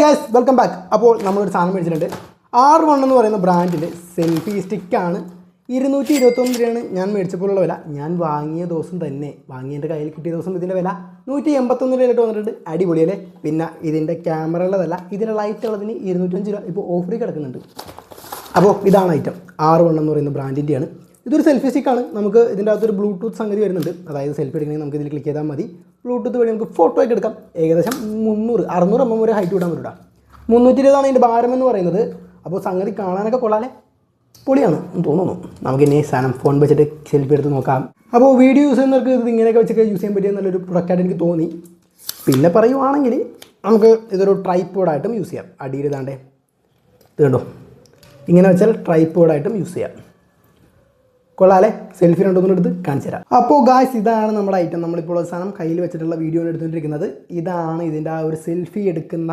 Hi guys, welcome back. അപ്പോൾ നമ്മളൊരു സാധനം മേടിച്ചിട്ടുണ്ട്. R1 എന്ന് പറയുന്ന ബ്രാൻഡിൽ സെൽഫി സ്റ്റിക്കാണ്. 221 രൂപയാണ് ഞാൻ മേടിച്ചപ്പോഴുള്ള വില. ഞാൻ വാങ്ങിയ ദിവസം തന്നെ, വാങ്ങിയതിൻ്റെ കയ്യിൽ കിട്ടിയ ദിവസം ഇതിൻ്റെ വില 181 രൂപയായിട്ട് വന്നിട്ടുണ്ട്. അടിപൊളിയല്ലേ? പിന്നെ ഇതിൻ്റെ ക്യാമറയുള്ളതല്ല, ഇതിൻ്റെ ലൈറ്റ് ഉള്ളതിന് 205 രൂപ ഇപ്പോൾ ഓഫറിൽ കിടക്കുന്നുണ്ട്. അപ്പോൾ ഇതാണ് ഐറ്റം. R1 എന്ന് പറയുന്ന ബ്രാൻഡിൻ്റെയാണ്. ഇതൊരു സെൽഫി സ്റ്റിക്കാണ്. നമുക്ക് ഇതിൻ്റെ അകത്തൊരു ബ്ലൂടൂത്ത് സംഗതി വരുന്നുണ്ട്. അതായത് സെൽഫി എടുക്കണമെങ്കിൽ നമുക്ക് ഇതിൽ ക്ലിക്ക് ചെയ്താൽ മതി. ബ്ലൂടൂത്ത് വഴി നമുക്ക് ഫോട്ടോ ഒക്കെ എടുക്കാം. ഏകദേശം 600 mm വരെ ഹൈറ്റ് വിടാൻ പറ്റും. 320 ഇതിൻ്റെ ഭാരം എന്ന് പറയുന്നത്. അപ്പോൾ സംഗതി കാണാനൊക്കെ കൊള്ളാലേ, പൊളിയാണ് തോന്നുന്നു. നമുക്കിനി സാധനം ഫോൺ വെച്ചിട്ട് സെൽഫി എടുത്ത് നോക്കാം. അപ്പോൾ വീഡിയോ യൂസ് ചെയ്യുന്നവർക്ക് ഇത് ഇങ്ങനെയൊക്കെ വെച്ചൊക്കെ യൂസ് ചെയ്യാൻ പറ്റിയ നല്ലൊരു പ്രൊഡക്റ്റായിട്ട് എനിക്ക് തോന്നി. പിന്നെ പറയുവാണെങ്കിൽ നമുക്ക് ഇതൊരു ട്രൈപ്പോഡായിട്ടും യൂസ് ചെയ്യാം. അടിയിൽ ഇതാണ്ടേ ഇത് കണ്ടോ, ഇങ്ങനെ വെച്ചാൽ ട്രൈപ്പോഡായിട്ടും യൂസ് ചെയ്യാം. കൊള്ളാലേ? സെൽഫി രണ്ടൊന്നും എടുത്ത് കാണിച്ചു തരാം. അപ്പോൾ ഗായ്സ്, ഇതാണ് നമ്മുടെ ഐറ്റം. നമ്മളിപ്പോൾ സാധനം കയ്യിൽ വെച്ചിട്ടുള്ള വീഡിയോ എടുത്തുകൊണ്ടിരിക്കുന്നത്. ഇതാണ് ഇതിൻ്റെ ആ ഒരു സെൽഫി എടുക്കുന്ന